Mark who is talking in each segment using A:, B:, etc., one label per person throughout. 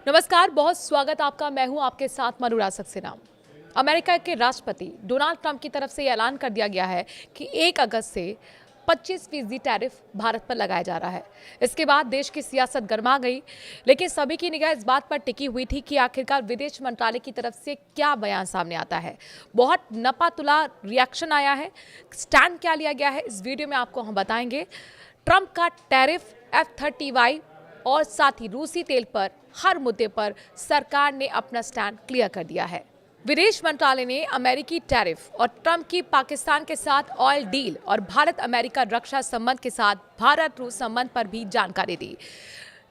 A: नमस्कार, बहुत स्वागत आपका। मैं हूं आपके साथ मनुरा सक्सेना। अमेरिका के राष्ट्रपति डोनाल्ड ट्रंप की तरफ से ऐलान कर दिया गया है कि 1 अगस्त से 25% टैरिफ भारत पर लगाया जा रहा है। इसके बाद देश की सियासत गर्मा गई, लेकिन सभी की निगाह इस बात पर टिकी हुई थी कि आखिरकार विदेश मंत्रालय की तरफ से क्या बयान सामने आता है। बहुत नपा-तुला रिएक्शन आया है। स्टैंड क्या लिया गया है, इस वीडियो में आपको हम बताएंगे। ट्रंप का टैरिफ F-35 और साथ ही रूसी तेल पर हर मुद्दे पर सरकार ने अपना स्टैंड क्लियर कर दिया है। विदेश मंत्रालय ने अमेरिकी टैरिफ और ट्रंप की पाकिस्तान के साथ ऑयल डील और भारत अमेरिका रक्षा संबंध के साथ भारत रूस संबंध पर भी जानकारी दी।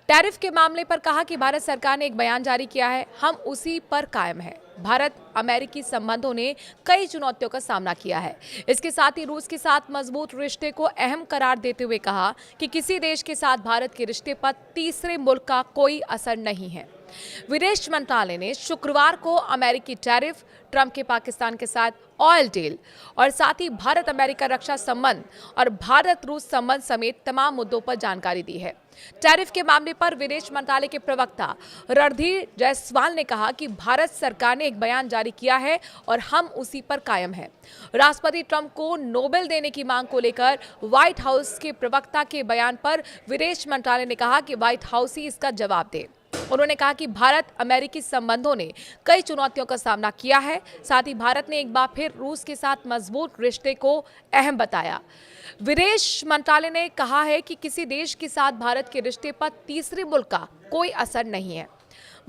A: टैरिफ के मामले पर कहा कि भारत सरकार ने एक बयान जारी किया है, हम उसी पर कायम हैं। भारत अमेरिकी संबंधों ने कई चुनौतियों का सामना किया है। इसके साथ ही रूस के साथ मजबूत रिश्ते को अहम करार देते हुए कहा कि किसी देश के साथ भारत के रिश्ते पर तीसरे मुल्क का कोई असर नहीं है। विदेश मंत्रालय ने शुक्रवार को अमेरिकी टैरिफ, ट्रंप के पाकिस्तान के साथ ऑयल डील और साथ ही भारत अमेरिका रक्षा संबंध और भारत रूस संबंध समेत तमाम मुद्दों पर जानकारी दी है। टैरिफ के मामले पर विदेश मंत्रालय के प्रवक्ता रणधीर जायसवाल ने कहा कि भारत सरकार ने एक बयान जारी किया है और हम उसी पर कायम हैं। राष्ट्रपति ट्रंप को नोबेल देने की मांग को लेकर व्हाइट हाउस के प्रवक्ता के बयान पर विदेश मंत्रालय ने कहा कि व्हाइट हाउस ही इसका जवाब दे। उन्होंने कहा कि भारत अमेरिकी संबंधों ने कई चुनौतियों का सामना किया है। साथ ही भारत ने एक बार फिर रूस के साथ मजबूत रिश्ते को अहम बताया। विदेश मंत्रालय ने कहा है कि किसी देश के साथ भारत के रिश्ते पर तीसरे मुल्क का कोई असर नहीं है।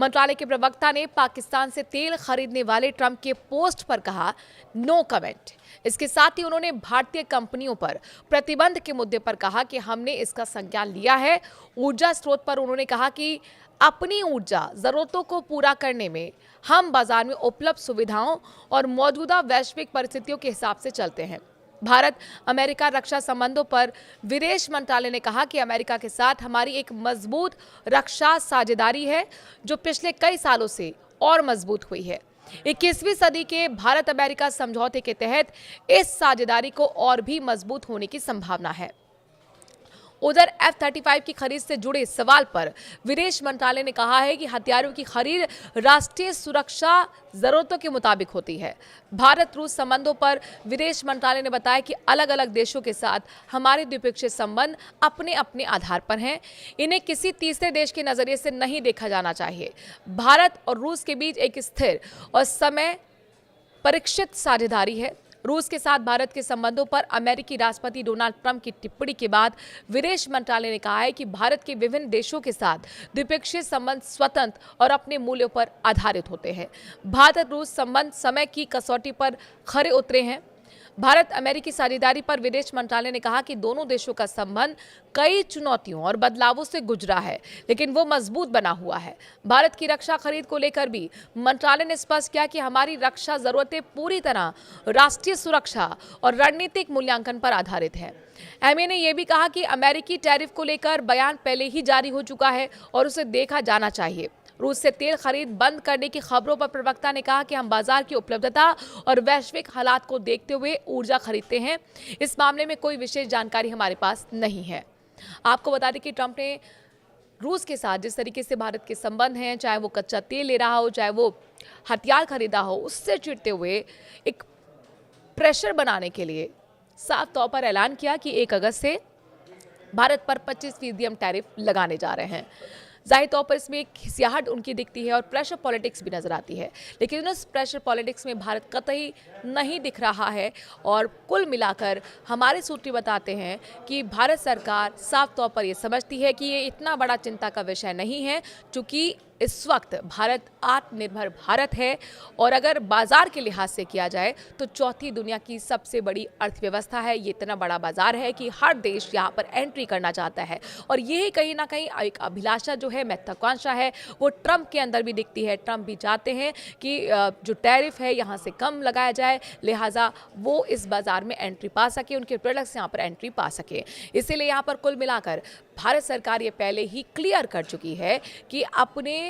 A: मंत्रालय के प्रवक्ता ने पाकिस्तान से तेल खरीदने वाले ट्रंप के पोस्ट पर कहा, नो कमेंट। इसके साथ ही उन्होंने भारतीय कंपनियों पर प्रतिबंध के मुद्दे पर कहा कि हमने इसका संज्ञान लिया है। ऊर्जा स्रोत पर उन्होंने कहा कि अपनी ऊर्जा जरूरतों को पूरा करने में हम बाजार में उपलब्ध सुविधाओं और मौजूदा वैश्विक परिस्थितियों के हिसाब से चलते हैं। भारत अमेरिका रक्षा संबंधों पर विदेश मंत्रालय ने कहा कि अमेरिका के साथ हमारी एक मजबूत रक्षा साझेदारी है जो पिछले कई सालों से और मजबूत हुई है। 21वीं सदी के भारत अमेरिका समझौते के तहत इस साझेदारी को और भी मजबूत होने की संभावना है। उधर F-35 की खरीद से जुड़े सवाल पर विदेश मंत्रालय ने कहा है कि हथियारों की खरीद राष्ट्रीय सुरक्षा जरूरतों के मुताबिक होती है। भारत रूस संबंधों पर विदेश मंत्रालय ने बताया कि अलग अलग देशों के साथ हमारे द्विपक्षीय संबंध अपने अपने आधार पर हैं। इन्हें किसी तीसरे देश के नजरिए से नहीं देखा जाना चाहिए। भारत और रूस के बीच एक स्थिर और समय परीक्षित साझेदारी है। रूस के साथ भारत के संबंधों पर अमेरिकी राष्ट्रपति डोनाल्ड ट्रंप की टिप्पणी के बाद विदेश मंत्रालय ने कहा है कि भारत के विभिन्न देशों के साथ द्विपक्षीय संबंध स्वतंत्र और अपने मूल्यों पर आधारित होते हैं। भारत रूस संबंध समय की कसौटी पर खरे उतरे हैं। भारत अमेरिकी साझेदारी पर विदेश मंत्रालय ने कहा कि दोनों देशों का संबंध कई चुनौतियों और बदलावों से गुजरा है, लेकिन वो मजबूत बना हुआ है। भारत की रक्षा खरीद को लेकर भी मंत्रालय ने स्पष्ट किया कि हमारी रक्षा जरूरतें पूरी तरह राष्ट्रीय सुरक्षा और रणनीतिक मूल्यांकन पर आधारित है। एमए ने यह भी कहा कि अमेरिकी टैरिफ को लेकर बयान पहले ही जारी हो चुका है और उसे देखा जाना चाहिए। रूस से तेल खरीद बंद करने की खबरों पर प्रवक्ता ने कहा कि हम बाजार की उपलब्धता और वैश्विक हालात को देखते हुए ऊर्जा खरीदते हैं। इस मामले में कोई विशेष जानकारी हमारे पास नहीं है। आपको बता दें कि ट्रंप ने रूस के साथ जिस तरीके से भारत के संबंध हैं, चाहे वो कच्चा तेल ले रहा हो, चाहे वो हथियार खरीदा हो, उससे चिढ़ते हुए एक प्रेशर बनाने के लिए साफ तौर पर ऐलान किया कि 1 अगस्त से भारत पर 25% हम टैरिफ लगाने जा रहे हैं। जाहिर तौर पर इसमें एक खिसियाहट उनकी दिखती है और प्रेशर पॉलिटिक्स भी नजर आती है, लेकिन उस प्रेशर पॉलिटिक्स में भारत कतई नहीं दिख रहा है। और कुल मिलाकर हमारे सूत्र बताते हैं कि भारत सरकार साफ तौर पर ये समझती है कि ये इतना बड़ा चिंता का विषय नहीं है, चूँकि इस वक्त भारत आत्मनिर्भर भारत है और अगर बाजार के लिहाज से किया जाए तो चौथी दुनिया की सबसे बड़ी अर्थव्यवस्था है। ये इतना बड़ा बाजार है कि हर देश यहाँ पर एंट्री करना चाहता है और यही कहीं ना कहीं एक अभिलाषा जो है, महत्वाकांक्षा है, वो ट्रंप के अंदर भी दिखती है। ट्रंप भी चाहते हैं कि जो टैरिफ है यहाँ से कम लगाया जाए, लिहाजा वो इस बाजार में एंट्री पा सके, उनके प्रोडक्ट्स यहाँ पर एंट्री पा सके। इसीलिए यहाँ पर कुल मिलाकर भारत सरकार ये पहले ही क्लियर कर चुकी है कि अपने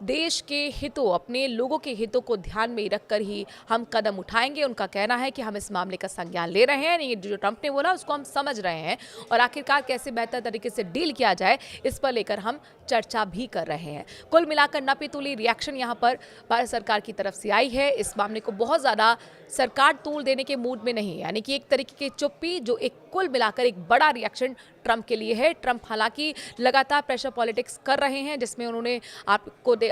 A: देश के हितों, अपने लोगों के हितों को ध्यान में रखकर ही हम कदम उठाएंगे। उनका कहना है कि हम इस मामले का संज्ञान ले रहे हैं, ये जो ट्रंप ने बोला उसको हम समझ रहे हैं और आखिरकार कैसे बेहतर तरीके से डील किया जाए इस पर लेकर हम चर्चा भी कर रहे हैं। कुल मिलाकर नपी-तुली रिएक्शन यहाँ पर भारत सरकार की तरफ से आई है। इस मामले को बहुत ज़्यादा सरकार तूल देने के मूड में नहीं है, यानी कि एक तरीके की चुप्पी जो एक कुल मिलाकर एक बड़ा रिएक्शन ट्रंप के लिए है। ट्रंप हालांकि लगातार प्रेशर पॉलिटिक्स कर रहे हैं, जिसमें उन्होंने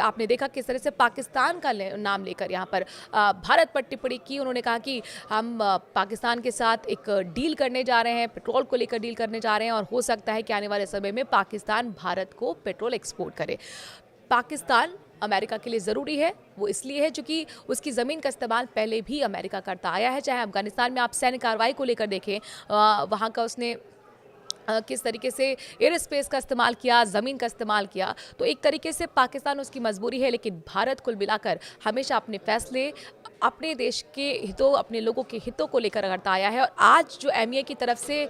A: आपने देखा किस तरह से पाकिस्तान का नाम लेकर यहाँ पर भारत पर टिप्पणी की। उन्होंने कहा कि हम पाकिस्तान के साथ एक डील करने जा रहे हैं, पेट्रोल को लेकर डील करने जा रहे हैं और हो सकता है कि आने वाले समय में पाकिस्तान भारत को पेट्रोल एक्सपोर्ट करे। पाकिस्तान अमेरिका के लिए ज़रूरी है, वो इसलिए है क्योंकि उसकी ज़मीन का इस्तेमाल पहले भी अमेरिका करता आया है। चाहे अफगानिस्तान में आप सैन्य कार्रवाई को लेकर देखें, वहाँ का उसने किस तरीके से एयर स्पेस का इस्तेमाल किया, ज़मीन का इस्तेमाल किया, तो एक तरीके से पाकिस्तान उसकी मजबूरी है। लेकिन भारत कुल मिलाकर हमेशा अपने फैसले अपने देश के हितों, अपने लोगों के हितों को लेकर करता आया है। और आज जो एमईए की तरफ से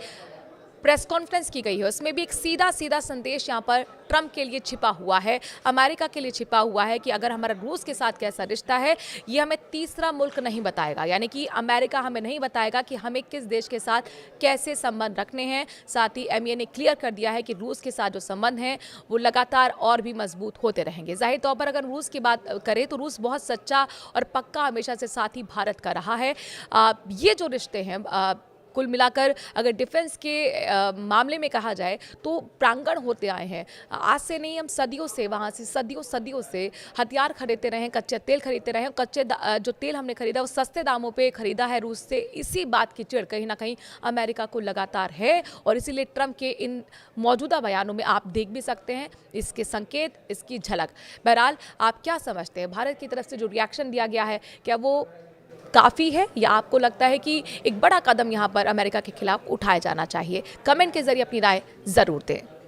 A: प्रेस कॉन्फ्रेंस की गई है उसमें भी एक सीधा संदेश यहाँ पर ट्रंप के लिए छिपा हुआ है, अमेरिका के लिए छिपा हुआ है कि अगर हमारा रूस के साथ कैसा रिश्ता है ये हमें तीसरा मुल्क नहीं बताएगा, यानी कि अमेरिका हमें नहीं बताएगा कि हमें किस देश के साथ कैसे संबंध रखने हैं। साथ ही एमईए ने क्लियर कर दिया है कि रूस के साथ जो संबंध हैं वो लगातार और भी मजबूत होते रहेंगे। जाहिर तौर पर अगर रूस की बात करें तो रूस बहुत सच्चा और पक्का हमेशा से साथी भारत का रहा है। ये जो रिश्ते हैं कुल मिलाकर अगर डिफेंस के मामले में कहा जाए तो प्रांगण होते आए हैं। आज से नहीं, हम सदियों से वहाँ से सदियों से हथियार खरीदते रहे हैं, कच्चे तेल खरीदते रहे हैं। जो तेल हमने खरीदा वो सस्ते दामों पे खरीदा है रूस से। इसी बात की चिढ़ कहीं ना कहीं अमेरिका को लगातार है और इसीलिए ट्रंप के इन मौजूदा बयानों में आप देख भी सकते हैं इसके संकेत, इसकी झलक। बहरहाल आप क्या समझते हैं, भारत की तरफ से जो रिएक्शन दिया गया है क्या वो काफ़ी है या आपको लगता है कि एक बड़ा कदम यहाँ पर अमेरिका के खिलाफ उठाया जाना चाहिए? कमेंट के जरिए अपनी राय ज़रूर दें।